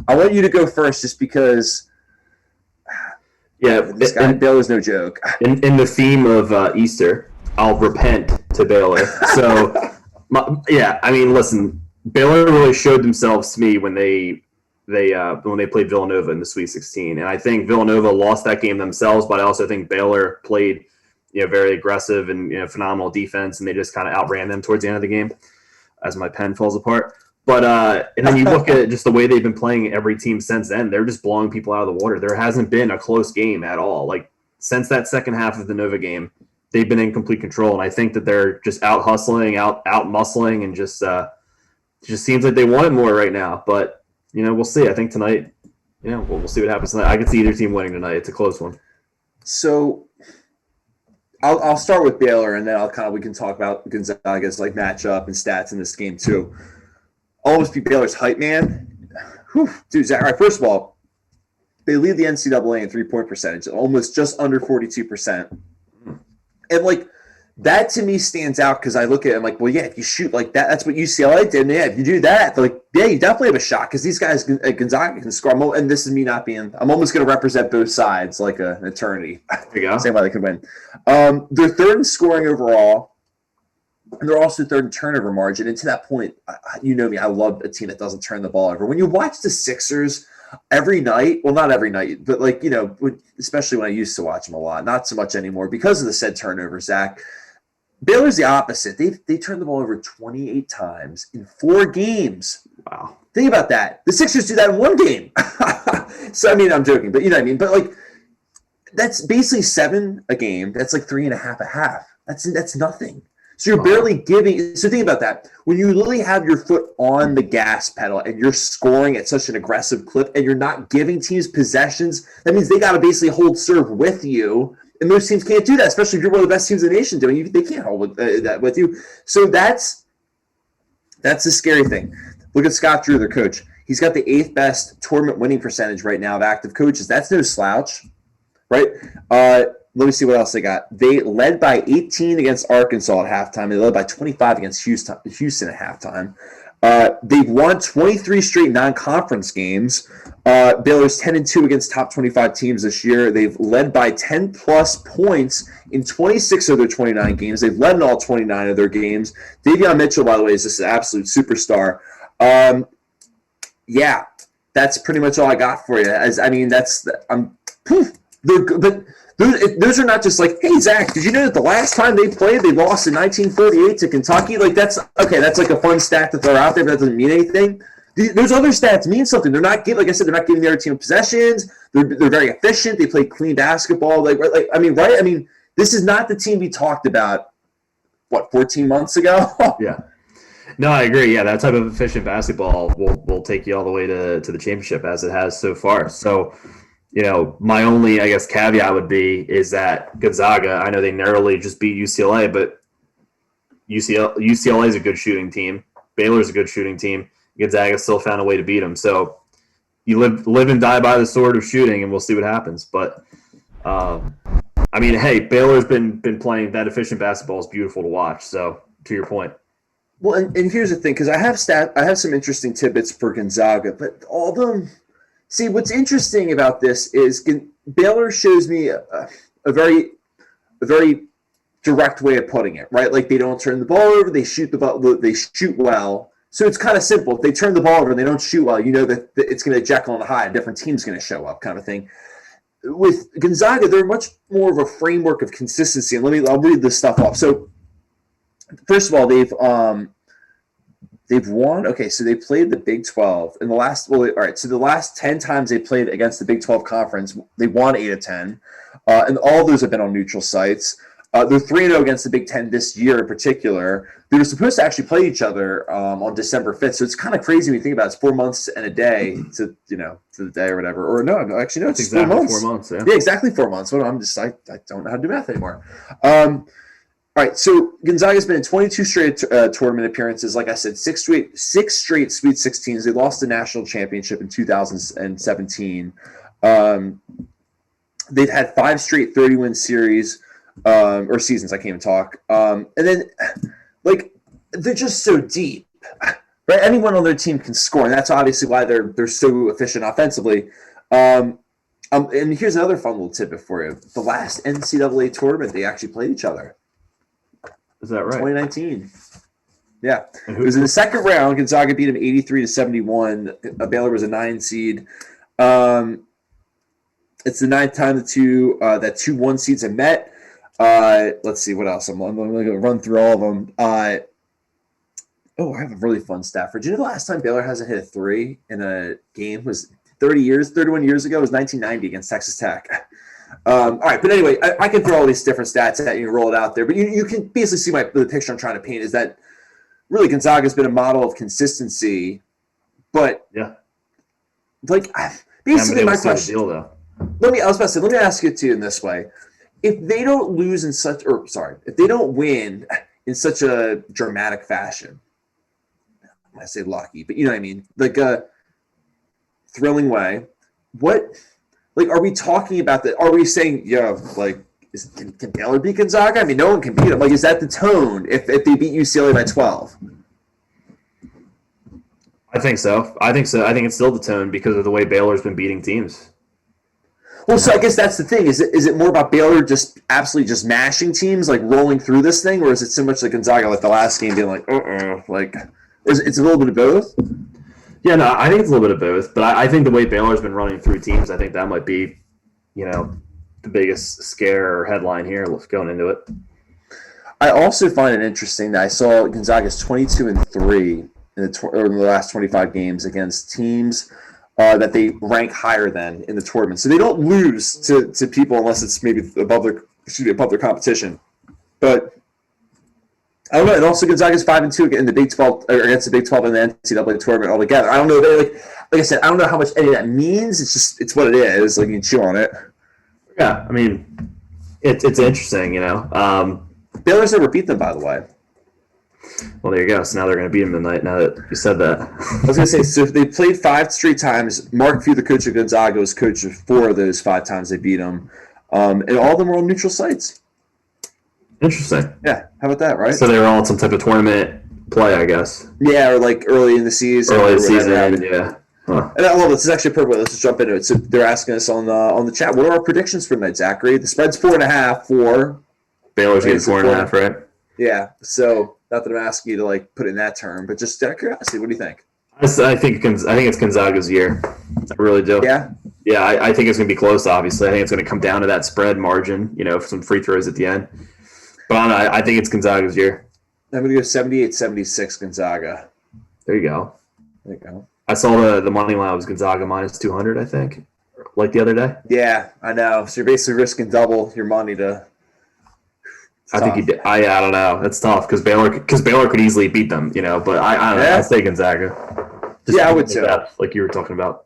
I want you to go first just because this guy Baylor's no joke. In the theme of Easter, I'll repent to Baylor. So, listen, Baylor really showed themselves to me when they played Villanova in the Sweet 16, and I think Villanova lost that game themselves, but I also think Baylor played very aggressive and phenomenal defense, and they just kind of outran them towards the end of the game as my pen falls apart. But and then you look at just the way they've been playing every team since then, they're just blowing people out of the water. There hasn't been a close game at all. Like since that second half of the Nova game, they've been in complete control, and I think that they're just out hustling, out muscling, and just seems like they want it more right now. But we'll see. I think tonight, we'll see what happens tonight. I can see either team winning tonight. It's a close one. So I'll start with Baylor, and then we can talk about Gonzaga's like matchup and stats in this game too. I'll almost be Baylor's hype man. Whew. Dude, Zach, all right, first of all, they lead the NCAA in 3-point percentage, almost just under 42%. And like that to me stands out because I look at it, I'm like, well, yeah, if you shoot like that, that's what UCLA did. And yeah, if you do that, like, yeah, you definitely have a shot because these guys at Gonzaga can score. And this is me not being, I'm almost going to represent both sides like an attorney. There you go. Same way they could win. They're third in scoring overall, and they're also third in turnover margin. And to that point, you know me, I love a team that doesn't turn the ball over. When you watch the Sixers every night, well, not every night, but like, especially when I used to watch them a lot, not so much anymore because of the said turnover, Zach. Baylor's the opposite. They turned the ball over 28 times in 4 games. Wow. Think about that. The Sixers do that in 1 game. So, I mean, I'm joking, but you know what I mean? But, like, that's basically 7 a game. That's like 3.5 a half. That's nothing. So you're barely giving – so think about that. When you literally have your foot on the gas pedal and you're scoring at such an aggressive clip and you're not giving teams possessions, that means they got to basically hold serve with you. And most teams can't do that, especially if you're one of the best teams in the nation doing it. They can't hold that with you. So that's the scary thing. Look at Scott Drew, their coach. He's got the 8th best tournament winning percentage right now of active coaches. That's no slouch, right? Let me see what else they got. They led by 18 against Arkansas at halftime. They led by 25 against Houston at halftime. They've won 23 straight non-conference games. Baylor's 10-2 against top 25 teams this year. They've led by 10-plus points in 26 of their 29 games. They've led in all 29 of their games. Davion Mitchell, by the way, is just an absolute superstar. Yeah, that's pretty much all I got for you. Those are not just like, hey, Zach, did you know that the last time they played, they lost in 1948 to Kentucky? Like, that's like a fun stat to throw out there, but that doesn't mean anything. Those other stats mean something. They're not giving, like I said, they're not giving the other team possessions. They're very efficient. They play clean basketball. Right? I mean, this is not the team we talked about, 14 months ago? Yeah. No, I agree. Yeah, that type of efficient basketball will take you all the way to the championship as it has so far. So, my only, I guess, caveat would be is that Gonzaga, I know they narrowly just beat UCLA, but UCLA is a good shooting team. Baylor's a good shooting team. Gonzaga still found a way to beat them. So you live and die by the sword of shooting, and we'll see what happens. But, hey, Baylor's been playing that efficient basketball is beautiful to watch. So to your point. Well, and here's the thing, because I have some interesting tidbits for Gonzaga, but all of them – see, what's interesting about this is Baylor shows me a very direct way of putting it, right? Like they don't turn the ball over, they shoot the ball, they shoot well. So it's kind of simple. If they turn the ball over and they don't shoot well, you know that it's going to Jekyll and Hyde, a different team's going to show up, kind of thing. With Gonzaga, they're much more of a framework of consistency. And I'll read this stuff off. So first of all, they've won. Okay, so they played the Big 12 in the last. Well, all right. So the last 10 times they played against the Big 12 conference, they won 8 of 10, and all those have been on neutral sites. They're 3-0 against the Big 10 this year in particular. They were supposed to actually play each other on December 5th, so it's kind of crazy when you think about it. It's 4 months and a day to the day or whatever. Or no, actually no, it's exactly 4 months. 4 months. Yeah, exactly 4 months. Well, I don't know how to do math anymore. All right, so Gonzaga's been in 22 straight tournament appearances. Like I said, six straight Sweet 16s. They lost the national championship in 2017. They've had 5 straight 30-win series or seasons. I can't even talk. And then, like, they're just so deep. right? Anyone on their team can score, and that's obviously why they're so efficient offensively. And here's another fun little tidbit for you: the last NCAA tournament they actually played each other. Is that right? 2019. Yeah, it was in the second round. Gonzaga beat them 83-71. Baylor was a 9 seed. It's the 9th time that two 1 seeds have met. Let's see what else. I'm going to run through all of them. I have a really fun stat for you. Do you know the last time Baylor hasn't hit a 3 in a game was 31 years ago? It was 1990 against Texas Tech. All right, but anyway, I can throw all these different stats at you and roll it out there. But you can basically see the picture I'm trying to paint is that really Gonzaga's been a model of consistency. But like basically my question. Deal, though. Let me ask it to you in this way: if they don't if they don't win in such a dramatic fashion, I say lucky, but you know what I mean, like a thrilling way. Are we talking about that? Are we saying, can Baylor beat Gonzaga? I mean, no one can beat them. Like, is that the tone if they beat UCLA by 12? I think so. I think it's still the tone because of the way Baylor's been beating teams. Well, so I guess that's the thing. Is it more about Baylor just absolutely just mashing teams, like rolling through this thing, or is it so much like Gonzaga, like the last game, being like, it's a little bit of both? Yeah, no, I think it's a little bit of both. But I think the way Baylor's been running through teams, I think that might be, the biggest scare or headline here going into it. I also find it interesting that I saw Gonzaga's 22-3 in the last 25 games against teams that they rank higher than in the tournament. So they don't lose to people unless it's maybe above their competition. But I don't know. And also Gonzaga's 5-2 in the Big 12 or against the Big 12 in the NCAA tournament altogether. I don't know. Like I said, I don't know how much any of that means. It's what it is. Like you can chew on it. Yeah, I mean, it's interesting. Baylor's never beat them, by the way. Well, there you go. So now they're going to beat them tonight. Now that you said that, I was going to say, so if they played 5 straight times, Mark Few, the coach of Gonzaga, was coach of 4 of those 5 times they beat them, and all of them were on neutral sites. Interesting. Yeah, how about that, right? So they were all in some type of tournament play, I guess. Yeah, or like early in the season. Yeah. Huh. And I love this. This is actually perfect. Let's just jump into it. So they're asking us on the chat, what are our predictions for tonight, Zachary? The spread's 4.5 for Baylor's getting 4.5, right? Yeah. So not that I'm asking you to like put it in that term, but just out of curiosity, what do you think? I think it's Gonzaga's year. I really do. Yeah. Yeah, I think it's going to be close. Obviously, I think it's going to come down to that spread margin. For some free throws at the end. But I think it's Gonzaga's year. I'm going to go 78-76 Gonzaga. There you go. There you go. I saw the money line was Gonzaga minus 200, I think, like the other day. Yeah, I know. So you're basically risking double your money to. I think you did. I don't know. That's tough because Baylor could easily beat them, But I don't know. I'll say Gonzaga. I would too. Like you were talking about.